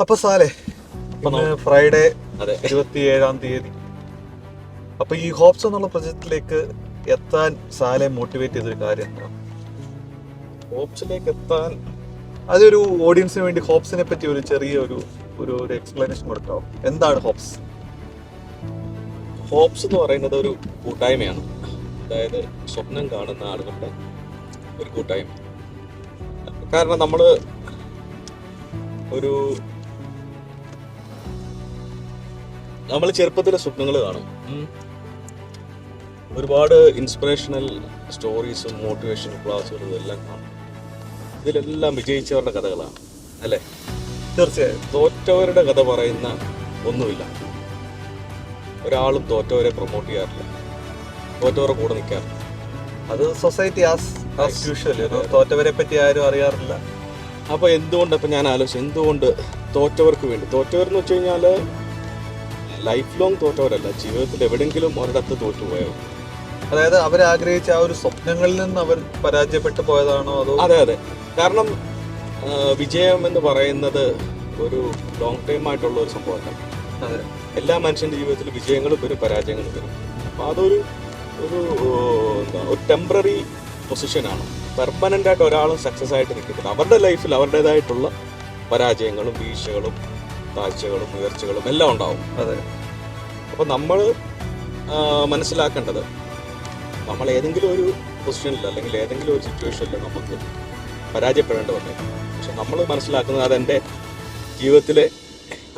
അപ്പൊ സാലേ ഇന്ന് ഫ്രൈഡേ 27-ാം തീയതി. അപ്പൊ ഈ ഹോപ്സ് എന്നുള്ള പ്രൊജക്റ്റിലേക്ക് എത്താൻ സാലെ മോട്ടിവേറ്റ് ചെയ്തൊരു കാര്യം എന്താണ്? ഹോപ്സിലേക്ക് എത്താൻ അതൊരു ഓഡിയൻസിന് വേണ്ടി ഹോപ്സിനെ പറ്റി ഒരു ചെറിയ ഒരു എക്സ്പ്ലനേഷൻ കൊടുക്കാമോ? എന്താണ് ഹോപ്സ്? ഹോപ്സ് എന്ന് പറയുന്നത് ഒരു കൂട്ടായ്മയാണ്. അതായത് സ്വപ്നം കാണുന്ന ആളുകളുടെ ഒരു കൂട്ടായ്മ. കാരണം നമ്മൾ ചെറുപ്പത്തിലെ സ്വപ്നങ്ങൾ കാണും. ഒരുപാട് ഇൻസ്പിറേഷണൽ സ്റ്റോറീസും മോട്ടിവേഷണൽ ക്ലാസ്സുകളും എല്ലാം കാണും. ഇതിലെല്ലാം വിജയിച്ചവരുടെ കഥകളാണ്, അല്ലേ? തീർച്ചയായും. തോറ്റവരുടെ കഥ പറയുന്ന ഒന്നുമില്ല. ഒരാളും തോറ്റവരെ പ്രൊമോട്ട് ചെയ്യാറില്ല, തോറ്റവരെ കൂടെ നിൽക്കാറില്ല. അത് സൊസൈറ്റി ആസ് യൂഷ്വൽ. തോറ്റവരെ പറ്റി ആരും അറിയാറില്ല. അപ്പോൾ ഇപ്പം ഞാൻ ആലോചിച്ചു, എന്തുകൊണ്ട് തോറ്റവർക്ക് വേണ്ടി? തോറ്റവരെന്ന് വെച്ച് കഴിഞ്ഞാൽ ലൈഫ് ലോങ് തോറ്റവരല്ല, ജീവിതത്തിൽ എവിടെയെങ്കിലും ഒരിടത്ത് തോറ്റുപോയോ. അതായത് അവരാഗ്രഹിച്ച ആ ഒരു സ്വപ്നങ്ങളിൽ നിന്ന് അവർ പരാജയപ്പെട്ടു പോയതാണോ അതോ? അതെ. കാരണം വിജയം എന്ന് പറയുന്നത് ഒരു ലോങ് ടൈം ആയിട്ടുള്ള ഒരു സംഭവമല്ല. അതെ, എല്ലാ മനുഷ്യന്റെ ജീവിതത്തിൽ വിജയങ്ങളും വരും, പരാജയങ്ങളും വരും. അപ്പോൾ അതൊരു ടെമ്പററി പൊസിഷനാണ്. പെർമനന്റ് ആയിട്ട് ഒരാളും സക്സസ് ആയിട്ട് നിൽക്കുന്നത് അവരുടെ ലൈഫിൽ അവരുടേതായിട്ടുള്ള പരാജയങ്ങളും വീഴ്ചകളും താഴ്ചകളും ഉയർച്ചകളും എല്ലാം ഉണ്ടാവും. അതെ. അപ്പോൾ നമ്മൾ മനസ്സിലാക്കേണ്ടത്, നമ്മൾ ഏതെങ്കിലും ഒരു പൊസിഷനിൽ അല്ലെങ്കിൽ ഏതെങ്കിലും ഒരു സിറ്റുവേഷനിൽ നമുക്ക് പരാജയപ്പെടേണ്ടി വന്നേക്കാം. പക്ഷെ നമ്മൾ മനസ്സിലാക്കുന്നത് അതെൻ്റെ ജീവിതത്തിലെ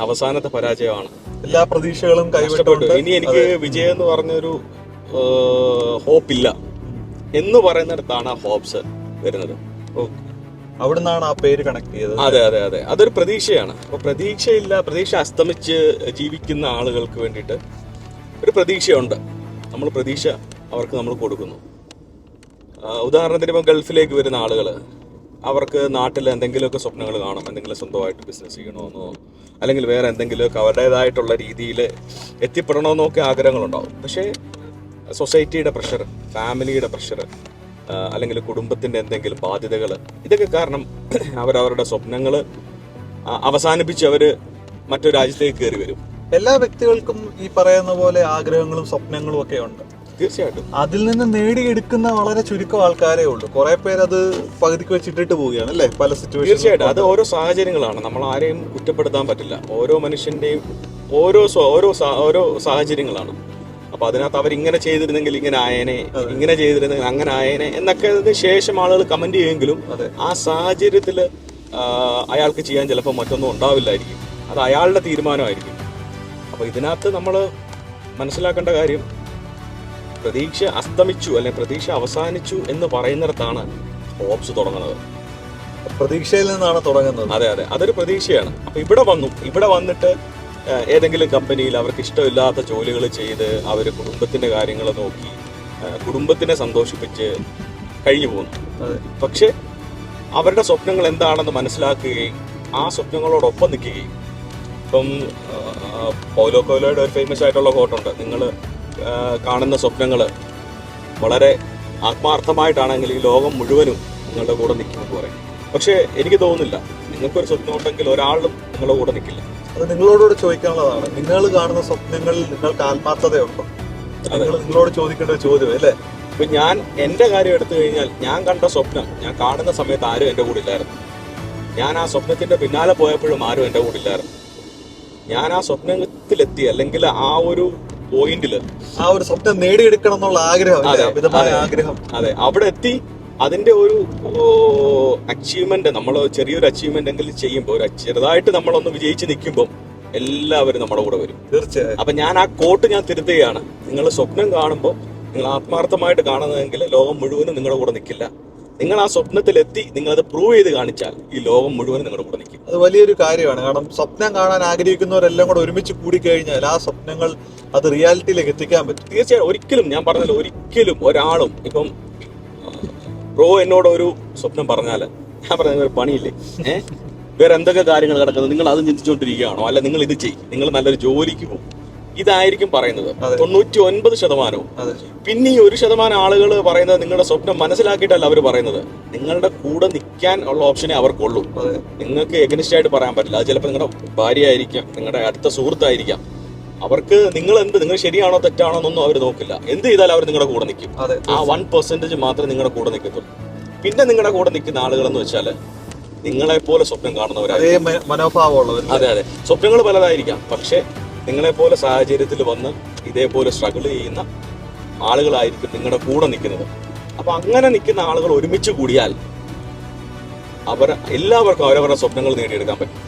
അവസാനത്തെ പരാജയമാണ്. എല്ലാ പ്രതീക്ഷകളും കൈവിട്ടു. ഇനി എനിക്ക് വിജയം എന്ന് പറഞ്ഞൊരു ഹോപ്പില്ല എന്ന് പറയുന്നിടത്താണ് ആ ഹോപ്സ് വരുന്നത്. അവിടുന്നാണ് ആ പേര് കണക്ട് ചെയ്തത്. അതെ. അതൊരു പ്രതീക്ഷയാണ്. അപ്പോൾ പ്രതീക്ഷ അസ്തമിച്ച് ജീവിക്കുന്ന ആളുകൾക്ക് വേണ്ടിയിട്ട് ഒരു പ്രതീക്ഷയുണ്ട്. നമ്മൾ പ്രതീക്ഷ അവർക്ക് നമ്മൾ കൊടുക്കുന്നു. ഉദാഹരണത്തിന് ഇപ്പം ഗൾഫിലേക്ക് വരുന്ന ആളുകൾ, അവർക്ക് നാട്ടിൽ എന്തെങ്കിലുമൊക്കെ സ്വപ്നങ്ങൾ കാണും. എന്തെങ്കിലും സ്വന്തമായിട്ട് ബിസിനസ് ചെയ്യണമെന്നോ അല്ലെങ്കിൽ വേറെ എന്തെങ്കിലുമൊക്കെ അവരുടേതായിട്ടുള്ള രീതിയിൽ എത്തിപ്പെടണമെന്നൊക്കെ ആഗ്രഹങ്ങളുണ്ടാവും. പക്ഷേ സൊസൈറ്റിയുടെ പ്രഷർ, ഫാമിലിയുടെ പ്രഷർ, അല്ലെങ്കിൽ കുടുംബത്തിൻ്റെ എന്തെങ്കിലും ബാധ്യതകൾ, ഇതൊക്കെ കാരണം അവരവരുടെ സ്വപ്നങ്ങൾ അവസാനിപ്പിച്ച് അവർ മറ്റൊരു രാജ്യത്തേക്ക് കയറി വരും. എല്ലാ വ്യക്തികൾക്കും ഈ പറയുന്ന പോലെ ആഗ്രഹങ്ങളും സ്വപ്നങ്ങളും ഒക്കെ ഉണ്ട്. തീർച്ചയായിട്ടും. അതിൽ നിന്ന് നേടിയെടുക്കുന്ന വളരെ ചുരുക്കം ആൾക്കാരേ ഉള്ളൂ. കുറെ പേര് അത് പകുതിക്ക് വെച്ചിട്ടിട്ട് പോവുകയാണ്, അല്ലേ? പല സിറ്റുവേഷൻ. തീർച്ചയായിട്ടും. അത് ഓരോ സാഹചര്യങ്ങളാണ്. നമ്മൾ ആരെയും കുറ്റപ്പെടുത്താൻ പറ്റില്ല. ഓരോ മനുഷ്യന്റെയും ഓരോ സാഹചര്യങ്ങളാണ്. അപ്പൊ അതിനകത്ത് അവരിങ്ങനെ ചെയ്തിരുന്നെങ്കിൽ ഇങ്ങനെ ആയേനെ, ഇങ്ങനെ ചെയ്തിരുന്നെങ്കിൽ അങ്ങനെ ആയേനെ എന്നൊക്കെ ശേഷം ആളുകൾ കമന്റ് ചെയ്യുമെങ്കിലും ആ സാഹചര്യത്തിൽ അയാൾക്ക് ചെയ്യാൻ ചിലപ്പോൾ മറ്റൊന്നും ഉണ്ടാവില്ലായിരിക്കും. അത് അയാളുടെ തീരുമാനമായിരിക്കും. അപ്പൊ ഇതിനകത്ത് നമ്മൾ മനസ്സിലാക്കേണ്ട കാര്യം, പ്രതീക്ഷ അസ്തമിച്ചു അല്ലെങ്കിൽ പ്രതീക്ഷ അവസാനിച്ചു എന്ന് പറയുന്നിടത്താണ് ഹോപ്സ് തുടങ്ങുന്നത്. പ്രതീക്ഷയിൽ നിന്നാണ് തുടങ്ങുന്നത്. അതെ. അതൊരു പ്രതീക്ഷയാണ്. അപ്പൊ ഇവിടെ വന്നിട്ട് ഏതെങ്കിലും കമ്പനിയിൽ അവർക്ക് ഇഷ്ടമില്ലാത്ത ജോലികൾ ചെയ്ത് അവർ കുടുംബത്തിന്റെ കാര്യങ്ങൾ നോക്കി കുടുംബത്തിനെ സന്തോഷിപ്പിച്ച് കഴിഞ്ഞു പോകുന്നു. പക്ഷെ അവരുടെ സ്വപ്നങ്ങൾ എന്താണെന്ന് മനസ്സിലാക്കുകയും ആ സ്വപ്നങ്ങളോടൊപ്പം നിൽക്കുകയും, ഇപ്പം പൗലോ കൊയ്ലോയുടെ ഒരു ഫേമസ് ആയിട്ടുള്ള കോട്ടുണ്ട്, നിങ്ങൾ കാണുന്ന സ്വപ്നങ്ങൾ വളരെ ആത്മാർത്ഥമായിട്ടാണെങ്കിൽ ഈ ലോകം മുഴുവനും നിങ്ങളുടെ കൂടെ നിൽക്കുമെന്ന് പറയും. പക്ഷേ എനിക്ക് തോന്നുന്നില്ല, നിങ്ങൾക്കൊരു സ്വപ്നം ഉണ്ടെങ്കിൽ ഒരാളും നിങ്ങളുടെ കൂടെ നിൽക്കില്ല. അത് നിങ്ങളോട് ചോദിക്കാനുള്ളതാണ്. നിങ്ങൾ കാണുന്ന സ്വപ്നങ്ങളിൽ നിങ്ങൾക്ക് ആത്മാർത്ഥതയുണ്ടോ? നിങ്ങളോട് ചോദിക്കേണ്ട ഒരു ചോദ്യം, അല്ലേ? ഇപ്പൊ ഞാൻ എന്റെ കാര്യം എടുത്തു കഴിഞ്ഞാൽ, ഞാൻ കണ്ട സ്വപ്നം ഞാൻ കാണുന്ന സമയത്ത് ആരും എന്റെ കൂടെ ഇല്ലായിരുന്നു. ഞാൻ ആ സ്വപ്നത്തിന്റെ പിന്നാലെ പോയപ്പോഴും ആരും എന്റെ കൂടെ ഇല്ലായിരുന്നു. ഞാൻ ആ സ്വപ്നത്തിലെത്തി, അല്ലെങ്കിൽ ആ ഒരു പോയിന്റില് ആ ഒരു സ്വപ്നം നേടിയെടുക്കണം എന്നുള്ള ആഗ്രഹം, അതെ, അവിടെ എത്തി. അതിന്റെ ഒരു അച്ചീവ്മെന്റ്, നമ്മൾ ചെറിയൊരു അച്ചീവ്മെന്റ് എങ്കിലും ചെയ്യുമ്പോൾ, ചെറുതായിട്ട് നമ്മളൊന്ന് വിജയിച്ച് നിൽക്കുമ്പോൾ എല്ലാവരും നമ്മുടെ കൂടെ വരും. തീർച്ചയായും. അപ്പൊ ഞാൻ ആ കോട്ട് ഞാൻ തിരുത്തുകയാണ്. നിങ്ങൾ സ്വപ്നം കാണുമ്പോൾ നിങ്ങൾ ആത്മാർത്ഥമായിട്ട് കാണുന്നതെങ്കിൽ ലോകം മുഴുവനും നിങ്ങളുടെ കൂടെ നിൽക്കില്ല. നിങ്ങൾ ആ സ്വപ്നത്തിലെത്തി നിങ്ങളത് പ്രൂവ് ചെയ്ത് കാണിച്ചാൽ ഈ ലോകം മുഴുവനും നിങ്ങളുടെ കൂടെ നിൽക്കും. അത് വലിയൊരു കാര്യമാണ്. കാരണം സ്വപ്നം കാണാൻ ആഗ്രഹിക്കുന്നവരെല്ലാം കൂടെ ഒരുമിച്ച് കൂടിക്കഴിഞ്ഞാൽ ആ സ്വപ്നങ്ങൾ അത് റിയാലിറ്റിയിലേക്ക് എത്തിക്കാൻ പറ്റും. തീർച്ചയായും. ഒരിക്കലും, ഞാൻ പറഞ്ഞല്ലോ, ഒരിക്കലും ഒരാളും ഇപ്പം ബ്രോ എന്നോട് ഒരു സ്വപ്നം പറഞ്ഞാല് ഞാൻ പറഞ്ഞ ഒരു പണിയില്ലേ, വേറെ എന്തൊക്കെ കാര്യങ്ങൾ കിടക്കുന്നത്, നിങ്ങൾ അത് ചിന്തിച്ചുകൊണ്ടിരിക്കുകയാണോ? അല്ല നിങ്ങൾ ഇത് ചെയ്യും, നിങ്ങൾ നല്ലൊരു ജോലിക്ക് പോകും, ഇതായിരിക്കും പറയുന്നത് 99%. പിന്നെ ഈ 1% ആളുകൾ പറയുന്നത് നിങ്ങളുടെ സ്വപ്നം മനസ്സിലാക്കിയിട്ടല്ല അവർ പറയുന്നത്. നിങ്ങളുടെ കൂടെ നിൽക്കാൻ ഉള്ള ഓപ്ഷനേ അവർക്കുള്ളൂ. നിങ്ങൾക്ക് എഗനിസ്റ്റ് ആയിട്ട് പറയാൻ പറ്റില്ല. അത് ചിലപ്പോൾ നിങ്ങളുടെ ഭാര്യ ആയിരിക്കാം, നിങ്ങളുടെ അടുത്ത സുഹൃത്തായിരിക്കാം. അവർക്ക് നിങ്ങൾ ശരിയാണോ തെറ്റാണോ എന്നൊന്നും അവർ നോക്കില്ല. എന്ത് ചെയ്താലും അവർ നിങ്ങളുടെ കൂടെ നിൽക്കും. ആ 1% മാത്രമേ നിങ്ങളുടെ കൂടെ നിൽക്കത്തുള്ളൂ. പിന്നെ നിങ്ങളുടെ കൂടെ നിൽക്കുന്ന ആളുകളെന്ന് വെച്ചാൽ നിങ്ങളെ പോലെ സ്വപ്നം കാണുന്നവരായിരിക്കും. അതെ, സ്വപ്നങ്ങൾ പലതായിരിക്കാം. പക്ഷെ നിങ്ങളെ പോലെ സാഹചര്യത്തിൽ വന്ന് ഇതേപോലെ സ്ട്രഗിൾ ചെയ്യുന്ന ആളുകളായിരിക്കും നിങ്ങളുടെ കൂടെ നിൽക്കുന്നത്. അപ്പൊ അങ്ങനെ നിൽക്കുന്ന ആളുകൾ ഒരുമിച്ച് കൂടിയാൽ എല്ലാവർക്കും അവരവരുടെ സ്വപ്നങ്ങൾ നേടിയെടുക്കാൻ പറ്റും.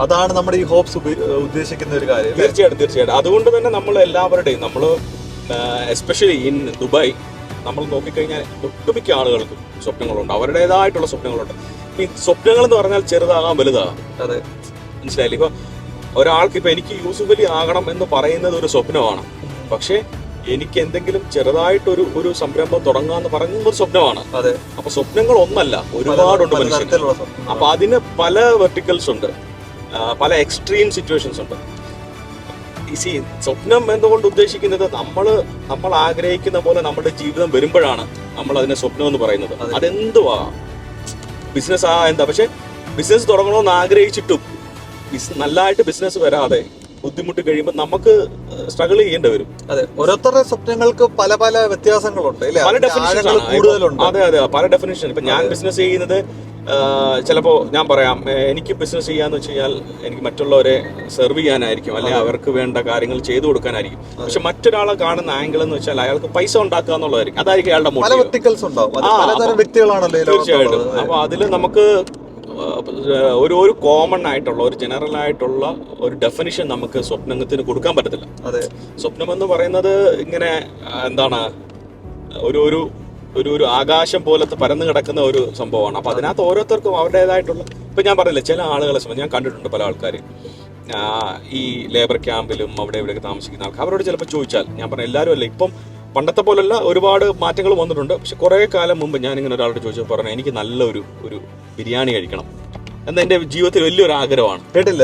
അതാണ് നമ്മുടെ ഈ ഹോപ്സ് ഉദ്ദേശിക്കുന്ന ഒരു കാര്യം. തീർച്ചയായിട്ടും. അതുകൊണ്ട് തന്നെ നമ്മൾ എല്ലാവരുടെയും, നമ്മൾ എസ്പെഷ്യലി ഇൻ ദുബായ് നമ്മൾ നോക്കിക്കഴിഞ്ഞാൽ ഒട്ടുമിക്ക ആളുകൾക്കും സ്വപ്നങ്ങളുണ്ട്, അവരുടേതായിട്ടുള്ള സ്വപ്നങ്ങളുണ്ട്. ഈ സ്വപ്നങ്ങൾ എന്ന് പറഞ്ഞാൽ ചെറുതാകാം വലുതാകാം. മനസ്സിലായില്ലേ? ഇപ്പൊ ഒരാൾക്ക് ഇപ്പൊ എനിക്ക് യൂസുഫ് അലി ആകണം എന്ന് പറയുന്നത് ഒരു സ്വപ്നമാണ്. പക്ഷെ എനിക്ക് എന്തെങ്കിലും ചെറുതായിട്ടൊരു ഒരു സംരംഭം തുടങ്ങാന്ന് പറയുന്നത് ഒരു സ്വപ്നമാണ്. അപ്പൊ സ്വപ്നങ്ങൾ ഒന്നല്ല, ഒരുപാടുണ്ട് മനുഷ്യൻ. അപ്പൊ അതിന് പല വെർട്ടിക്കൽസ് ഉണ്ട്, പല എക്സ്ട്രീം സിറ്റുവേഷൻസ് ഉണ്ട്. സ്വപ്നം എന്നുകൊണ്ട് ഉദ്ദേശിക്കുന്നത് നമ്മൾ ആഗ്രഹിക്കുന്ന പോലെ നമ്മുടെ ജീവിതം വരുമ്പോഴാണ് നമ്മൾ അതിനെ സ്വപ്നം എന്ന് പറയുന്നത്. അതെന്തുവാ, ബിസിനസ് എന്താ. പക്ഷെ ബിസിനസ് തുടങ്ങണമെന്ന് ആഗ്രഹിച്ചിട്ടും നല്ലതായിട്ട് ബിസിനസ് വരാതെ ബുദ്ധിമുട്ട് കഴിയുമ്പോൾ നമുക്ക് സ്ട്രഗിൾ ചെയ്യേണ്ടി വരും. ഓരോരുത്തരുടെ സ്വപ്നങ്ങൾക്ക് പല പല വ്യത്യാസങ്ങളുണ്ട്, പല ഡെഫിനിഷൻ. അതെ, പല ഡെഫിനിഷൻ. ഇപ്പൊ ഞാൻ ബിസിനസ് ചെയ്യുന്നത് ചിലപ്പോൾ ഞാൻ പറയാം, എനിക്ക് ബിസിനസ് ചെയ്യാന്ന് വെച്ച് കഴിഞ്ഞാൽ എനിക്ക് മറ്റുള്ളവരെ സെർവ് ചെയ്യാനായിരിക്കും, അല്ലെങ്കിൽ അവർക്ക് വേണ്ട കാര്യങ്ങൾ ചെയ്തു കൊടുക്കാനായിരിക്കും. പക്ഷെ മറ്റൊരാളെ കാണുന്ന ആംഗിൾ എന്ന് വെച്ചാൽ അയാൾക്ക് പൈസ ഉണ്ടാക്കുക എന്നുള്ളതായിരിക്കും. അതായിരിക്കും അയാളുടെ മോട്ടീവ്. തീർച്ചയായിട്ടും. അപ്പൊ അതിൽ നമുക്ക് ഒരു കോമൺ ആയിട്ടുള്ള ഒരു ജനറൽ ആയിട്ടുള്ള ഒരു ഡെഫിനിഷൻ നമുക്ക് സ്വപ്നത്തിന് കൊടുക്കാൻ പറ്റത്തില്ല. സ്വപ്നം എന്ന് പറയുന്നത് ഇങ്ങനെ എന്താണ്, ഒരു ആകാശം പോലത്തെ പരന്നു കിടക്കുന്ന ഒരു സംഭവമാണ്. അപ്പൊ അതിനകത്ത് ഓരോരുത്തർക്കും അവരുടേതായിട്ടുള്ള, ഇപ്പൊ ഞാൻ പറഞ്ഞില്ല, ചില ആളുകളെ ഞാൻ കണ്ടിട്ടുണ്ട്, പല ആൾക്കാർ ഈ ലേബർ ക്യാമ്പിലും അവിടെ ഇവിടെയൊക്കെ താമസിക്കുന്ന ആൾക്കാർ, അവരോട് ചിലപ്പോൾ ചോദിച്ചാൽ, ഞാൻ പറഞ്ഞ എല്ലാവരും അല്ല, ഇപ്പം പണ്ടത്തെ പോലല്ല, ഒരുപാട് മാറ്റങ്ങൾ വന്നിട്ടുണ്ട്. പക്ഷെ കുറേ കാലം മുമ്പ് ഞാനിങ്ങനെ ഒരാളോട് ചോദിച്ചപ്പോൾ പറഞ്ഞു, എനിക്ക് നല്ലൊരു ബിരിയാണി കഴിക്കണം എന്ന എന്റെ ജീവിതത്തിൽ വലിയൊരു ആഗ്രഹമാണ്. കേട്ടില്ല,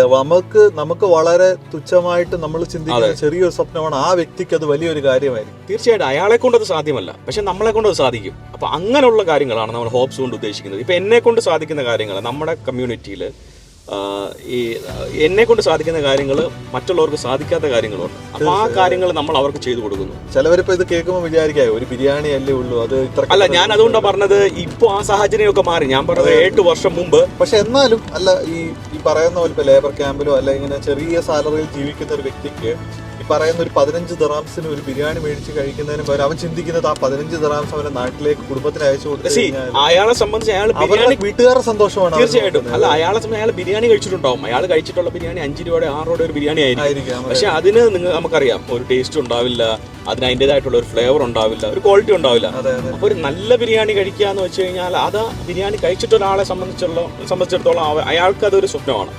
നമുക്ക് വളരെ തുച്ഛമായിട്ട് നമ്മൾ ചിന്തിക്കുന്ന ചെറിയൊരു സ്വപ്നമാണ്, ആ വ്യക്തിക്ക് അത് വലിയൊരു കാര്യമായിരിക്കും. തീർച്ചയായിട്ടും അയാളെ കൊണ്ട് അത് സാധ്യമല്ല, പക്ഷെ നമ്മളെ കൊണ്ട് അത് സാധിക്കും. അപ്പൊ അങ്ങനെയുള്ള കാര്യങ്ങളാണ് നമ്മൾ ഹോപ്സ് കൊണ്ട് ഉദ്ദേശിക്കുന്നത്. ഇപ്പൊ എന്നെ കൊണ്ട് സാധിക്കുന്ന കാര്യങ്ങൾ നമ്മുടെ കമ്മ്യൂണിറ്റിയിൽ, ഈ എന്നെ കൊണ്ട് സാധിക്കുന്ന കാര്യങ്ങൾ മറ്റുള്ളവർക്ക് സാധിക്കാത്ത കാര്യങ്ങളുണ്ട്. അപ്പൊ ആ കാര്യങ്ങൾ നമ്മൾ അവർക്ക് ചെയ്തു കൊടുക്കുന്നു. ചിലവരിപ്പോ ഇത് കേൾക്കുമ്പോൾ വിചാരിക്കായോ ഒരു ബിരിയാണി അല്ലേ ഉള്ളൂ, അത് ഇത്ര അല്ല. ഞാൻ അതുകൊണ്ടാണ് പറഞ്ഞത്, ഇപ്പൊ ആ സാഹചര്യമൊക്കെ മാറി. ഞാൻ പറഞ്ഞത് 8 വർഷം മുമ്പ്. പക്ഷെ എന്നാലും അല്ല, ഈ പറയുന്ന പോലെ ഇപ്പൊ ലേബർ ക്യാമ്പിലോ അല്ല ഇങ്ങനെ ചെറിയ സാലറിയിൽ ജീവിക്കുന്ന ഒരു വ്യക്തിക്ക് ഈ പറയുന്ന ഒരു 15 ദിർഹംസിന് ഒരു ബിരിയാണി മേടിച്ച് കഴിക്കുന്നതിന് പകരം അവൻ ചിന്തിക്കുന്നത് ആ 15 ദിർഹംസ് അവന്റെ നാട്ടിലേക്ക് കുടുംബത്തിന് അയച്ചു കൊടുത്തു. അയാളെ സംബന്ധിച്ച് വീട്ടുകാരുടെ സന്തോഷമാണ്. തീർച്ചയായിട്ടും. അല്ല, അയാളെ സംബന്ധിച്ച് അയാൾ ബിരിയാണി കഴിച്ചിട്ടുണ്ടാവും. അയാൾ കഴിച്ചിട്ടുള്ള ബിരിയാണി 5 രൂപയുടെ 6 രൂപയുടെ ഒരു ബിരിയാണി ആയിരിക്കും. പക്ഷെ അതിന് നമുക്കറിയാം, ഒരു ടേസ്റ്റ് ഉണ്ടാവില്ല, അതിന് അതിൻ്റെതായിട്ടുള്ള ഒരു ഫ്ലേവർ ഉണ്ടാവില്ല, ഒരു ക്വാളിറ്റി ഉണ്ടാവില്ല. അപ്പൊ ഒരു നല്ല ബിരിയാണി കഴിക്കുക എന്ന് വെച്ച് കഴിഞ്ഞാൽ അത് ബിരിയാണി കഴിച്ചിട്ട് ഒരാളെ സംബന്ധിച്ചിടത്തോളം അയാൾക്ക് അതൊരു സ്വപ്നമാണ്.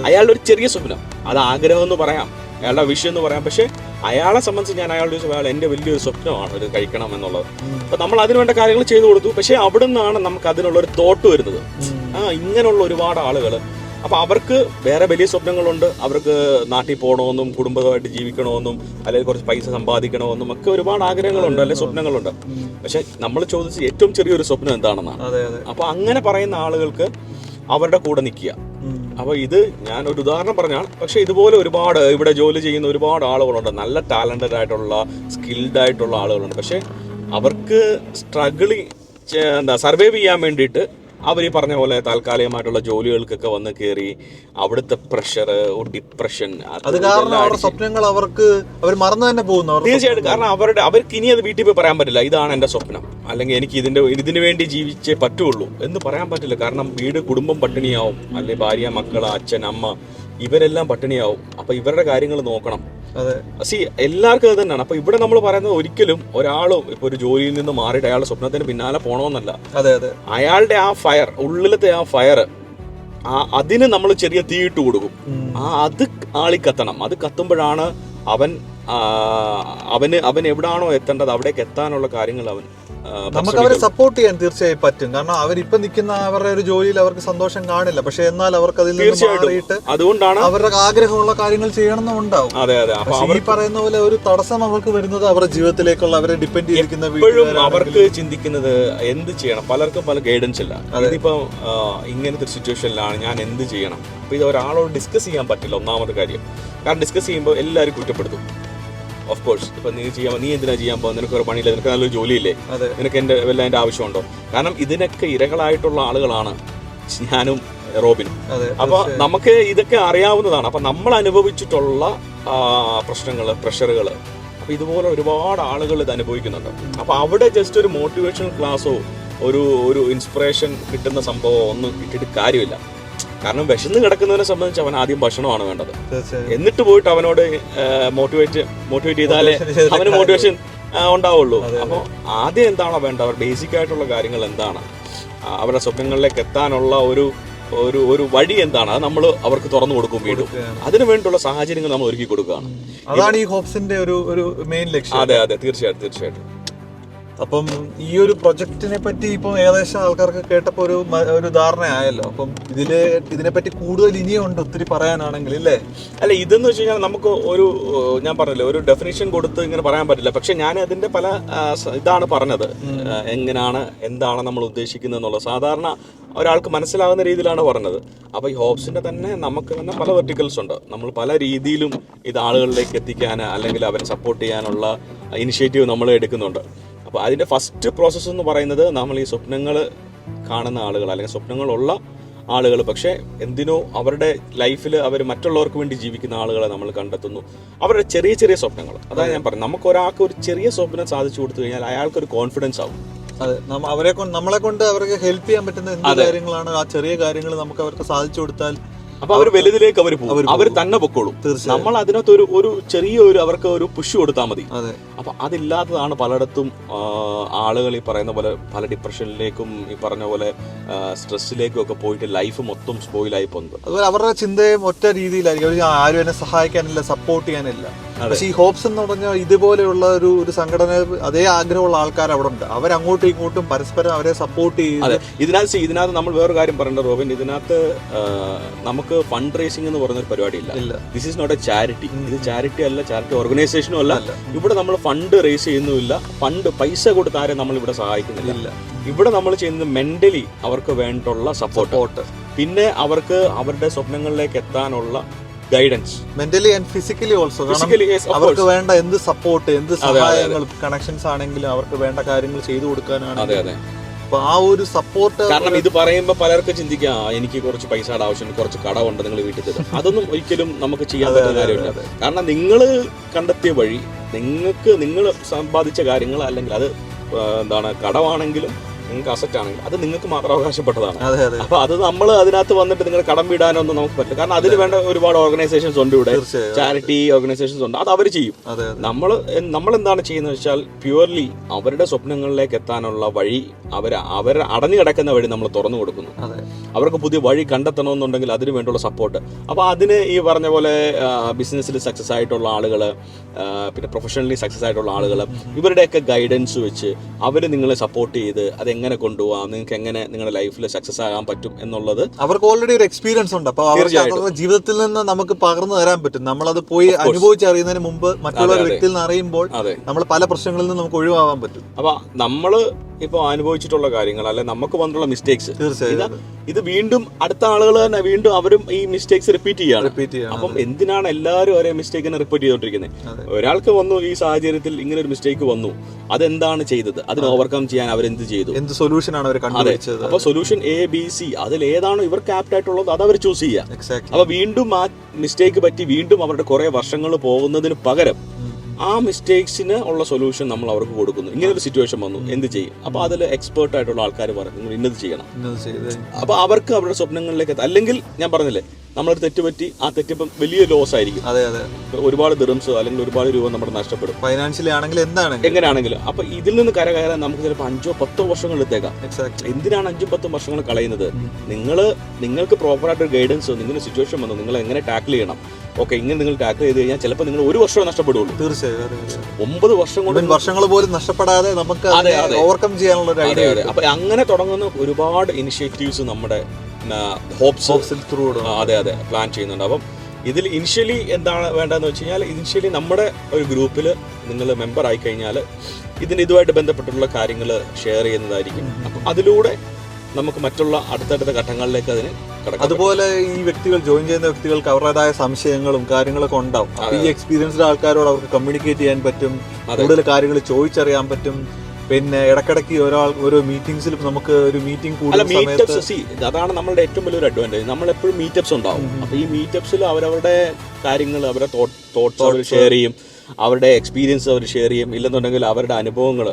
അയാളുടെ ഒരു ചെറിയ സ്വപ്നം, അത് ആഗ്രഹം എന്ന് പറയാം, അയാളുടെ വിഷയം എന്ന് പറയാം. പക്ഷെ അയാളെ സംബന്ധിച്ച് ഞാൻ അയാളുടെ അയാൾ എൻ്റെ വലിയൊരു സ്വപ്നമാണ് ഇത് കഴിക്കണം എന്നുള്ളത്. അപ്പൊ നമ്മൾ അതിന് വേണ്ട കാര്യങ്ങൾ ചെയ്തു കൊടുത്തു. പക്ഷെ അവിടെ നിന്നാണ് നമുക്ക് അതിനുള്ളൊരു തോട്ട് വരുന്നത്. ഇങ്ങനെയുള്ള ഒരുപാട് ആളുകൾ, അപ്പൊ അവർക്ക് വേറെ വലിയ സ്വപ്നങ്ങളുണ്ട്. അവർക്ക് നാട്ടിൽ പോകണമെന്നും കുടുംബമായിട്ട് ജീവിക്കണമെന്നും അല്ലെങ്കിൽ കുറച്ച് പൈസ സമ്പാദിക്കണമെന്നും ഒക്കെ ഒരുപാട് ആഗ്രഹങ്ങളുണ്ട്, അല്ലെങ്കിൽ സ്വപ്നങ്ങളുണ്ട്. പക്ഷെ നമ്മൾ ചോദിച്ച ഏറ്റവും ചെറിയൊരു സ്വപ്നം എന്താണെന്നാണ്. അപ്പൊ അങ്ങനെ പറയുന്ന ആളുകൾക്ക് അവരുടെ കൂടെ നിൽക്കുക. അപ്പൊ ഇത് ഞാൻ ഒരു ഉദാഹരണം പറഞ്ഞാണ്. പക്ഷെ ഇതുപോലെ ഒരുപാട് ഇവിടെ ജോലി ചെയ്യുന്ന ഒരുപാട് ആളുകളുണ്ട്, നല്ല ടാലന്റഡ് ആയിട്ടുള്ള സ്കിൽഡ് ആയിട്ടുള്ള ആളുകളുണ്ട്. പക്ഷെ അവർക്ക് സർവൈവ് ചെയ്യാൻ വേണ്ടിയിട്ട് അവർ ഈ പറഞ്ഞ പോലെ താൽക്കാലികമായിട്ടുള്ള ജോലികൾക്കൊക്കെ വന്ന് കയറി അവിടുത്തെ പ്രഷർ, ഡിപ്രഷൻ, അത് കാരണം സ്വപ്നങ്ങൾ അവർ മറന്നു തന്നെ പോകുന്നു. തീർച്ചയായിട്ടും. കാരണം അവർക്ക് ഇനി അത് വീട്ടിൽ പോയി പറയാൻ പറ്റില്ല, ഇതാണ് എൻ്റെ സ്വപ്നം, അല്ലെങ്കിൽ എനിക്ക് ഇതിനു വേണ്ടി ജീവിച്ചേ പറ്റുള്ളൂ എന്ന് പറയാൻ പറ്റില്ല. കാരണം കുടുംബം പട്ടിണിയാവും, അല്ലെങ്കിൽ ഭാര്യ, മക്കള്, അച്ഛൻ, അമ്മ, ഇവരെല്ലാം പട്ടിണിയാവും. അപ്പൊ ഇവരുടെ കാര്യങ്ങൾ നോക്കണം. എല്ലാവർക്കും അത് തന്നെയാണ്. അപ്പൊ ഇവിടെ നമ്മൾ പറയുന്നത് ഒരിക്കലും ഒരാളും ഇപ്പൊ ഒരു ജോലിയിൽ നിന്ന് മാറിയിട്ട് അയാളുടെ സ്വപ്നത്തിന് പിന്നാലെ പോകണമെന്നല്ല. അയാളുടെ ആ ഫയർ, ഉള്ളിലത്തെ ആ ഫയർ, അതിന് നമ്മൾ ചെറിയ തീയിട്ട് കൊടുക്കും. അത് ആളിക്കത്തണം. അത് കത്തുമ്പോഴാണ് അവൻ എവിടാണോ എത്തേണ്ടത് അവിടേക്ക് എത്താനുള്ള കാര്യങ്ങൾ അവൻ നമുക്ക് അവരെ സപ്പോർട്ട് ചെയ്യാൻ തീർച്ചയായും പറ്റും. കാരണം അവരിപ്പം നിൽക്കുന്ന അവരുടെ ഒരു ജോലിയിൽ അവർക്ക് സന്തോഷം കാണില്ല, പക്ഷെ എന്നാൽ അവർക്ക് അതിൽ നിന്ന് മാറിയിട്ട് അതുകൊണ്ടാണ് അവരുടെ ആഗ്രഹമുള്ള കാര്യങ്ങൾ ചെയ്യണമെന്നുണ്ടാവും. അതെ അതെ. ഈ പറയുന്ന പോലെ ഒരു തടസ്സം അവർക്ക് വരുന്നത് അവരുടെ ജീവിതത്തിലേക്കുള്ള അവരെ ഡിപ്പെൻഡ് ചെയ്തിരിക്കുന്ന ഇപ്പോഴും അവർക്ക് ചിന്തിക്കുന്നത് എന്ത് ചെയ്യണം. പലർക്കും പല ഗൈഡൻസ് ഇല്ല. ഇതിപ്പോ ഇങ്ങനത്തെ ഒരു സിറ്റുവേഷനിലാണ് ഞാൻ എന്ത് ചെയ്യണം. അപ്പൊ ഇത് ഒരാളോട് ഡിസ്കസ് ചെയ്യാൻ പറ്റില്ല. ഒന്നാമത്തെ കാര്യം, കാരണം ഡിസ്കസ് ചെയ്യുമ്പോൾ എല്ലാവരും കുറ്റപ്പെടുത്തും. ഓഫ് കോഴ്സ് ഇപ്പൊ നീ എന്തിനാ ചെയ്യാൻ പോകുന്നത്, നിനക്ക് ഒരു പണിയില്ല, നിനക്ക് നല്ലൊരു ജോലിയില്ലേ, നിനക്ക് എൻ്റെ ആവശ്യമുണ്ടോ. കാരണം ഇതിനൊക്കെ ഇരകളായിട്ടുള്ള ആളുകളാണ് ഞാനും റോബിനും. അപ്പൊ നമുക്ക് ഇതൊക്കെ അറിയാവുന്നതാണ്. അപ്പൊ നമ്മൾ അനുഭവിച്ചിട്ടുള്ള പ്രശ്നങ്ങള്, പ്രഷറുകള്, അപ്പൊ ഇതുപോലെ ഒരുപാട് ആളുകൾ ഇത് അനുഭവിക്കുന്നുണ്ട്. അപ്പൊ അവിടെ ജസ്റ്റ് ഒരു മോട്ടിവേഷണൽ ക്ലാസ്സോ ഒരു ഇൻസ്പിറേഷൻ കിട്ടുന്ന സംഭവം ഒന്നും കിട്ടിയിട്ട് കാര്യമില്ല. കാരണം വിശന്ന് കിടക്കുന്നതിനെ സംബന്ധിച്ച് അവൻ ആദ്യം ഭക്ഷണമാണ് വേണ്ടത്. എന്നിട്ട് പോയിട്ട് അവനോട് മോട്ടിവേറ്റ് ചെയ്താലേ അവന് മോട്ടിവേഷൻ ഉണ്ടാവുള്ളൂ. അപ്പോൾ ആദ്യം എന്താണോ വേണ്ടത്, അവർ ബേസിക് ആയിട്ടുള്ള കാര്യങ്ങൾ എന്താണ്, അവരുടെ സ്വപ്നങ്ങളിലേക്ക് എത്താനുള്ള ഒരു വഴി എന്താണ്, അത് നമ്മൾ അവർക്ക് തുറന്നു കൊടുക്കും. വീണ്ടും അതിനു വേണ്ടിയുള്ള സാഹചര്യങ്ങൾ നമ്മൾ ഒരുക്കി കൊടുക്കുകയാണ്. അതാണ് ഈ ഹോപ്സിന്റെ ഒരു മെയിൻ ലക്ഷ്യം. അതെ അതെ, തീർച്ചയായിട്ടും. അപ്പം ഈ ഒരു പ്രൊജക്റ്റിനെ പറ്റി ഇപ്പം ഏകദേശം ആൾക്കാർക്ക് കേട്ടപ്പോൾ ഒരു ധാരണയായല്ലോ. അപ്പം ഇതിനെപ്പറ്റി കൂടുതൽ ഇനിയുണ്ട് ഒത്തിരി പറയാനാണെങ്കിൽ അല്ലേ? അല്ല, ഇതെന്ന് വെച്ച് കഴിഞ്ഞാൽ നമുക്ക് ഞാൻ പറഞ്ഞില്ലേ, ഒരു ഡെഫിനേഷൻ കൊടുത്ത് ഇങ്ങനെ പറയാൻ പറ്റില്ല. പക്ഷെ ഞാൻ അതിന്റെ പല ഇതാണ് പറഞ്ഞത്, എങ്ങനെയാണ് എന്താണ് നമ്മൾ ഉദ്ദേശിക്കുന്നത് എന്നുള്ളത് സാധാരണ ഒരാൾക്ക് മനസ്സിലാകുന്ന രീതിയിലാണ് പറഞ്ഞത്. അപ്പോൾ ഈ ഹോപ്സിന്റെ തന്നെ നമുക്ക് തന്നെ പല വെർട്ടിക്കൽസ് ഉണ്ട്. നമ്മൾ പല രീതിയിലും ഇത് ആളുകളിലേക്ക് എത്തിക്കാൻ അല്ലെങ്കിൽ അവരെ സപ്പോർട്ട് ചെയ്യാനുള്ള ഇനിഷ്യേറ്റീവ് നമ്മൾ എടുക്കുന്നുണ്ട്. അപ്പോൾ അതിൻ്റെ ഫസ്റ്റ് പ്രോസസ്സ് എന്ന് പറയുന്നത്, നമ്മൾ ഈ സ്വപ്നങ്ങൾ കാണുന്ന ആളുകൾ അല്ലെങ്കിൽ സ്വപ്നങ്ങളുള്ള ആളുകൾ, പക്ഷേ എന്തിനോ അവരുടെ ലൈഫിൽ അവർ മറ്റുള്ളവർക്ക് വേണ്ടി ജീവിക്കുന്ന ആളുകളെ നമ്മൾ കണ്ടെത്തുന്നു. അവരുടെ ചെറിയ ചെറിയ സ്വപ്നങ്ങൾ, അതാണ് ഞാൻ പറഞ്ഞത്. നമുക്ക് ഒരാൾക്ക് ഒരു ചെറിയ സ്വപ്നം സാധിച്ചു കൊടുത്തു കഴിഞ്ഞാൽ അയാൾക്കൊരു കോൺഫിഡൻസ് ആവും. അതെ, നമ്മളെ കൊണ്ട് അവർക്ക് ഹെൽപ്പ് ചെയ്യാൻ പറ്റുന്ന എന്ത് കാര്യങ്ങളാണ്, ആ ചെറിയ കാര്യങ്ങൾ നമുക്ക് അവർക്ക് സാധിച്ചു കൊടുത്താൽ അപ്പൊ അവർ വലുതിലേക്ക് അവർ പോകും, അവർ തന്നെ പൊക്കോളും. നമ്മൾ അതിനകത്ത് ഒരു ചെറിയ അവർക്ക് ഒരു പുഷ് കൊടുത്താൽ മതി. അപ്പൊ അതില്ലാത്തതാണ് പലയിടത്തും ആളുകൾ ഈ പറയുന്ന പോലെ പല ഡിപ്രഷനിലേക്കും ഈ പറഞ്ഞ പോലെ സ്ട്രെസ്സിലേക്കും ഒക്കെ പോയിട്ട് ലൈഫ് മൊത്തം സ്പോയിലായി പോകുന്നത്. അതുപോലെ അവരുടെ ചിന്തയും ഒറ്റ രീതിയിലായിരിക്കും. അവർ ആരും എന്നെ സഹായിക്കാനില്ല, സപ്പോർട്ട് ചെയ്യാനില്ല. പക്ഷെ ഈ ഹോപ്സ് എന്ന് പറഞ്ഞാൽ ഇതുപോലെയുള്ള ഒരു സംഘടന, അതേ ആഗ്രഹമുള്ള ആൾക്കാർ അവിടെ ഉണ്ട്. അവരങ്ങോട്ടും ഇങ്ങോട്ടും പരസ്പരം അവരെ സപ്പോർട്ട് ചെയ്യും. ഇതിനകത്ത് നമ്മൾ വേറൊരു കാര്യം പറയേണ്ട റോബിൻ, ഇതിനകത്ത് നമുക്ക് ഫണ്ട് റേസിംഗ് എന്ന് പറഞ്ഞൊരു പരിപാടി ഇല്ല. This is not a charity. ഇത് ചാരിറ്റി അല്ല, ചാരിറ്റി ഓർഗനൈസേഷനും അല്ല. ഇവിടെ നമ്മൾ ഫണ്ട് റേസ് ചെയ്യുന്നുമില്ല, പൈസ കൊടുത്ത് ആരെ നമ്മൾ ഇവിടെ സഹായിക്കുന്നില്ല. ഇവിടെ നമ്മൾ ചെയ്യുന്നത് മെന്റലി അവർക്ക് വേണ്ടുള്ള സപ്പോർട്ട്, പിന്നെ അവർക്ക് അവരുടെ സ്വപ്നങ്ങളിലേക്ക് എത്താനുള്ള guidance, mentally and physically also. അവർക്ക് വേണ്ട എന്ത് സപ്പോർട്ട്, എന്ത് സഹായങ്ങൾ, കണക്ഷൻസ് ആണെങ്കിലും അവർക്ക് വേണ്ട കാര്യങ്ങൾ ചെയ്തു കൊടുക്കാനാണ്. അതെ അതെ. അപ്പൊ ആ ഒരു സപ്പോർട്ട്, കാരണം ഇത് പറയുമ്പോൾ പലർക്കും ചിന്തിക്കാം, എനിക്ക് കുറച്ച് പൈസയുടെ ആവശ്യമുണ്ട്, കുറച്ച് കടമുണ്ട്, നിങ്ങൾ വീട്ടിൽ തരും. അതൊന്നും ഒരിക്കലും നമുക്ക് ചെയ്യാൻ പറ്റുന്ന കാര്യമില്ല. കാരണം നിങ്ങൾ കണ്ടെത്തിയ വഴി, നിങ്ങൾ സമ്പാദിച്ച കാര്യങ്ങൾ, അല്ലെങ്കിൽ അത് എന്താണ് കടമാണെങ്കിലും നിങ്ങൾക്ക് അസറ്റ് ആണെങ്കിൽ അത് നിങ്ങൾക്ക് മാത്രം അവകാശപ്പെട്ടതാണ്. അപ്പൊ അത് നമ്മൾ അതിനകത്ത് വന്നിട്ട് നിങ്ങൾ കടം വിടാനൊന്നും നമുക്ക് പറ്റില്ല. കാരണം അതിന് വേണ്ട ഒരുപാട് ഓർഗനൈസേഷൻസ് ഉണ്ട് ഇവിടെ, ചാരിറ്റി ഓർഗനൈസേഷൻസ് ഉണ്ട്. അത് അവർ ചെയ്യും. നമ്മൾ എന്താണ് ചെയ്യുന്നത് വെച്ചാൽ പ്യുവർലി അവരുടെ സ്വപ്നങ്ങളിലേക്ക് എത്താനുള്ള വഴി, അവർ അടഞ്ഞു കിടക്കുന്ന വഴി നമ്മൾ തുറന്നു കൊടുക്കുന്നു. അവർക്ക് പുതിയ വഴി കണ്ടെത്തണമെന്നുണ്ടെങ്കിൽ അതിന് വേണ്ടിയുള്ള സപ്പോർട്ട്. അപ്പൊ അതിന് ഈ പറഞ്ഞ പോലെ ബിസിനസ്സിൽ സക്സസ് ആയിട്ടുള്ള ആളുകൾ, പിന്നെ പ്രൊഫഷണലി സക്സസ് ആയിട്ടുള്ള ആളുകൾ, ഇവരുടെയൊക്കെ ഗൈഡൻസ് വെച്ച് അവർ നിങ്ങളെ സപ്പോർട്ട് ചെയ്ത് അതെങ്ങനെ കൊണ്ടുപോകാം, നിങ്ങൾക്ക് എങ്ങനെ നിങ്ങളുടെ ലൈഫിൽ സക്സസ് ആകാൻ പറ്റും എന്നുള്ളത് അവർക്ക് ഓൾറെഡി ഒരു എക്സ്പീരിയൻസ് ഉണ്ട്. അപ്പൊ അവർക്ക് ജീവിതത്തിൽ നിന്ന് നമുക്ക് പകർന്നു തരാൻ പറ്റും. നമ്മളത് പോയി അനുഭവിച്ചറിയുന്നതിന് മുമ്പ് മറ്റുള്ള വ്യക്തിയിൽ നിന്ന് അറിയുമ്പോൾ നമ്മൾ പല പ്രശ്നങ്ങളിൽ നിന്ന് നമുക്ക് ഒഴിവാകാൻ പറ്റും. അപ്പൊ നമ്മള് ഇപ്പോൾ അനുഭവിച്ചിട്ടുള്ള കാര്യങ്ങൾ, അല്ലെ നമുക്ക് വന്നിട്ടുള്ള മിസ്റ്റേക്സ്, ഇത് വീണ്ടും അടുത്ത ആളുകൾ തന്നെ വീണ്ടും അവരും ഈ മിസ്റ്റേക്സ് റിപ്പീറ്റ് ചെയ്യാണ്. അപ്പം എന്തിനാണ് എല്ലാവരും ഒരേ മിസ്റ്റേക്കിനെ റിപ്പീറ്റ് ചെയ്തോണ്ടിരിക്കുന്നത്? ഒരാൾക്ക് വന്നു ഈ സാഹചര്യത്തിൽ ഇങ്ങനെ ഒരു മിസ്റ്റേക്ക് വന്നു, അതെന്താണ് ചെയ്തത്, അതിന് ഓവർകം ചെയ്യാൻ അവരെന്ത് ചെയ്തു, എന്ത് സൊല്യൂഷൻ ആണ് അവർ കണ്ടുപിടിച്ചത്? അപ്പൊ സൊല്യൂഷൻ ABC, അതിൽ ഏതാണോ ഇവർക്ക് ആപ്റ്റ് ആയിട്ടുള്ളത് അത് അവർ ചൂസ് ചെയ്യുക. അപ്പൊ വീണ്ടും ആ മിസ്റ്റേക്ക് പറ്റി വീണ്ടും അവരുടെ കുറെ വർഷങ്ങൾ പോകുന്നതിന് പകരം ആ മിസ്റ്റേക്സിന് ഉള്ള സൊല്യൂഷൻ നമ്മൾ അവർക്ക് കൊടുക്കുന്നു. ഇങ്ങനെ ഒരു സിറ്റുവേഷൻ വന്നു, എന്ത് ചെയ്യും? അപ്പൊ അതിൽ എക്സ്പേർട്ട് ആയിട്ടുള്ള ആൾക്കാർ പറയും നിങ്ങൾ ഇന്നത് ചെയ്യണം. അപ്പൊ അവർക്ക് അവരുടെ സ്വപ്നങ്ങളിലേക്ക് അല്ലെങ്കിൽ ഞാൻ പറഞ്ഞില്ലേ, നമ്മളൊരു തെറ്റുപറ്റി ആ തെറ്റിപ്പം വലിയ ലോസ് ആയിരിക്കും. അതെ അതെ, ഒരുപാട് ദിറംസ് അല്ലെങ്കിൽ ഒരുപാട് രൂപ നമ്മുടെ നഷ്ടപ്പെടും ഫൈനാൻഷ്യലി ആണെങ്കിൽ എന്താണെങ്കിലും എങ്ങനെയാണെങ്കിലും. അപ്പൊ ഇതിൽ നിന്ന് കരകയറാൻ നമുക്ക് ചിലപ്പോൾ 5-10 വർഷങ്ങൾ എടുത്തേക്കാം. എന്തിനാണ് 5-10 വർഷങ്ങൾ കളയുന്നത്? നിങ്ങൾക്ക് പ്രോപ്പറായിട്ട് ഗൈഡൻസ്, നിങ്ങളുടെ സിറ്റുവേഷൻ വന്നു, നിങ്ങൾ എങ്ങനെ ടാക്കിൾ ചെയ്യണം, ഓക്കെ, ഇങ്ങനെ നിങ്ങൾ ടാക്കിൾ ചെയ്ത് കഴിഞ്ഞാൽ ചിലപ്പോൾ നിങ്ങൾ 1 വർഷമേ നഷ്ടപ്പെടുള്ളൂ. തീർച്ചയായും 9 വർഷം കൊണ്ട് വർഷങ്ങൾ പോലും നഷ്ടപ്പെടാതെ നമുക്ക് ഓവർകം ചെയ്യാനുള്ള ഒരു ഐഡിയ. അപ്പൊ അങ്ങനെ തുടങ്ങുന്ന ഒരുപാട് ഇനിഷ്യേറ്റീവ്സ് നമ്മുടെ ഹോപ്സിൽ ത്രൂ അതെ പ്ലാൻ ചെയ്യുന്നുണ്ട്. അപ്പം ഇതിൽ ഇനിഷ്യലി എന്താണ് വേണ്ടതെന്ന് വെച്ച് കഴിഞ്ഞാൽ, ഇനിഷ്യലി നമ്മുടെ ഒരു ഗ്രൂപ്പിൽ നിങ്ങൾ മെമ്പർ ആയി കഴിഞ്ഞാൽ ഇതുമായിട്ട് ബന്ധപ്പെട്ടുള്ള കാര്യങ്ങൾ ഷെയർ ചെയ്യുന്നതായിരിക്കും. അപ്പം അതിലൂടെ നമുക്ക് മറ്റുള്ള അടുത്തടുത്ത ഘട്ടങ്ങളിലേക്ക് അതിന് കടക്കാം. അതുപോലെ ഈ വ്യക്തികൾ ജോയിൻ ചെയ്യുന്ന വ്യക്തികൾക്ക് അവരുടേതായ സംശയങ്ങളും കാര്യങ്ങളൊക്കെ ഉണ്ടാവും. ഈ എക്സ്പീരിയൻസ്ഡ് ആൾക്കാരോട് അവർക്ക് കമ്മ്യൂണിക്കേറ്റ് ചെയ്യാൻ പറ്റും, കൂടുതൽ കാര്യങ്ങൾ ചോദിച്ചറിയാൻ പറ്റും. പിന്നെ ഇടക്കിടയ്ക്ക് ഓരോ മീറ്റിംഗ്സിൽ നമുക്ക് ഒരു മീറ്റിംഗ് അതാണ് നമ്മളുടെ ഏറ്റവും വലിയൊരു അഡ്വാൻറ്റേജ്. നമ്മളെപ്പോഴും മീറ്റപ്സ് ഉണ്ടാവും. അപ്പൊ ഈ മീറ്റപ്സിൽ അവരവരുടെ കാര്യങ്ങൾ, അവരുടെ തോട്ട്സ് അവർ ഷെയർ ചെയ്യും, അവരുടെ എക്സ്പീരിയൻസ് അവർ ഷെയർ ചെയ്യും. ഇല്ലെന്നുണ്ടെങ്കിൽ അവരുടെ അനുഭവങ്ങൾ,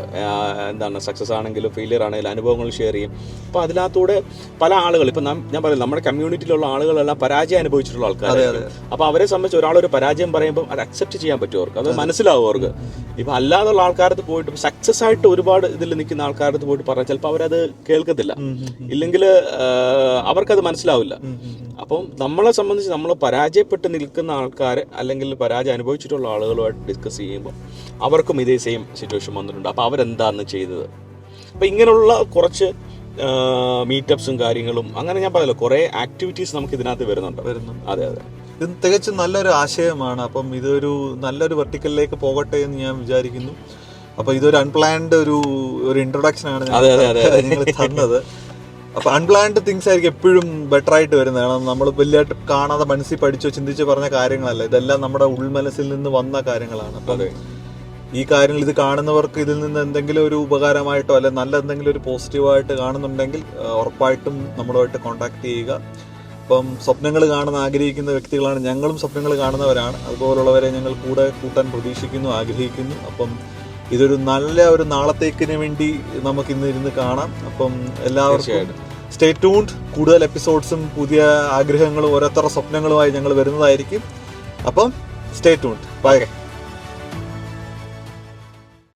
എന്താണ് സക്സസ് ആണെങ്കിലും ഫെയിലിയർ ആണെങ്കിലും അനുഭവങ്ങൾ ഷെയർ ചെയ്യും. അപ്പോൾ അതിനകത്തൂടെ പല ആളുകൾ, ഇപ്പം ഞാൻ പറയില്ല, നമ്മുടെ കമ്മ്യൂണിറ്റിയിലുള്ള ആളുകളെല്ലാം പരാജയം അനുഭവിച്ചിട്ടുള്ള ആൾക്കാരാണ്. അപ്പോൾ അവരെ സംബന്ധിച്ച് ഒരാളൊരു പരാജയം പറയുമ്പോൾ അത് അക്സെപ്റ്റ് ചെയ്യാൻ പറ്റും അവർക്ക്, അത് മനസ്സിലാവും അവർക്ക്. ഇപ്പം അല്ലാതുള്ള ആൾക്കാരത്ത് പോയിട്ട് സക്സസ് ആയിട്ട് ഒരുപാട് ഇതിൽ നിൽക്കുന്ന ആൾക്കാരത്ത് പോയിട്ട് പറഞ്ഞാൽ ചിലപ്പോൾ അവരത് കേൾക്കത്തില്ല, ഇല്ലെങ്കിൽ അവർക്കത് മനസ്സിലാവില്ല. അപ്പം നമ്മളെ സംബന്ധിച്ച് നമ്മൾ പരാജയപ്പെട്ട് നിൽക്കുന്ന ആൾക്കാർ അല്ലെങ്കിൽ പരാജയം അനുഭവിച്ചിട്ടുള്ള ആളുകളുമായിട്ട് ഡിസ്കസ് ചെയ്യുമ്പോൾ അവർക്കും ഇതേ സെയിം സിറ്റുവേഷൻ വന്നിട്ടുണ്ട്. അപ്പോൾ അവരെന്താണ് ചെയ്തത്. അപ്പോൾ ഇങ്ങനെയുള്ള കുറച്ച് മീറ്റപ്സും കാര്യങ്ങളും, അങ്ങനെ ഞാൻ പറയല്ലോ, കുറേ ആക്ടിവിറ്റീസ് നമുക്ക് ഇതിനകത്ത് വരുന്നുണ്ട്. അതെ അതെ, ഇത് തികച്ചും നല്ലൊരു ആശയമാണ്. അപ്പം ഇതൊരു നല്ലൊരു വെർട്ടിക്കലിലേക്ക് പോകട്ടെ എന്ന് ഞാൻ വിചാരിക്കുന്നു. അപ്പോൾ ഇതൊരു അൺപ്ലാൻഡ് ഒരു ഇൻട്രൊഡക്ഷൻ ആണ് നിങ്ങൾ തന്നത്. അപ്പോൾ അൺപ്ലാൻഡ് തിങ്സ് ആയിരിക്കും എപ്പോഴും ബെറ്റർ ആയിട്ട് വരുന്നത്. കാരണം നമ്മൾ വലിയതായിട്ട് കാണാതെ മനസ്സിൽ പഠിച്ചോ ചിന്തിച്ചോ പറഞ്ഞ കാര്യങ്ങളല്ല, ഇതെല്ലാം നമ്മുടെ ഉൾമനസ്സിൽ നിന്ന് വന്ന കാര്യങ്ങളാണ്. അപ്പം ഈ കാര്യങ്ങൾ ഇത് കാണുന്നവർക്ക് ഇതിൽ നിന്ന് എന്തെങ്കിലും ഒരു ഉപകാരമായിട്ടോ അല്ലെ നല്ല എന്തെങ്കിലും ഒരു പോസിറ്റീവായിട്ട് കാണുന്നുണ്ടെങ്കിൽ ഉറപ്പായിട്ടും നമ്മളുമായിട്ട് കോൺടാക്ട് ചെയ്യുക. അപ്പം സ്വപ്നങ്ങൾ കാണാൻ ആഗ്രഹിക്കുന്ന വ്യക്തികളാണ് ഞങ്ങളും, സ്വപ്നങ്ങൾ കാണുന്നവരാണ്. അതുപോലുള്ളവരെ ഞങ്ങൾ കൂടെ കൂട്ടാൻ പ്രതീക്ഷിക്കുന്നു, ആഗ്രഹിക്കുന്നു. അപ്പം ഇതൊരു നല്ല ഒരു നാളത്തേക്കിന് വേണ്ടി നമുക്ക് ഇന്ന് ഇരുന്ന് കാണാം. അപ്പം എല്ലാവർക്കും സ്റ്റേ ട്യൂൺഡ്. കൂടുതൽ എപ്പിസോഡ്സും പുതിയ ആഗ്രഹങ്ങളും ഓരോരുത്തരുടെ സ്വപ്നങ്ങളുമായി ഞങ്ങൾ വരുന്നതായിരിക്കും. അപ്പം സ്റ്റേ ട്യൂൺഡ്. ബൈ.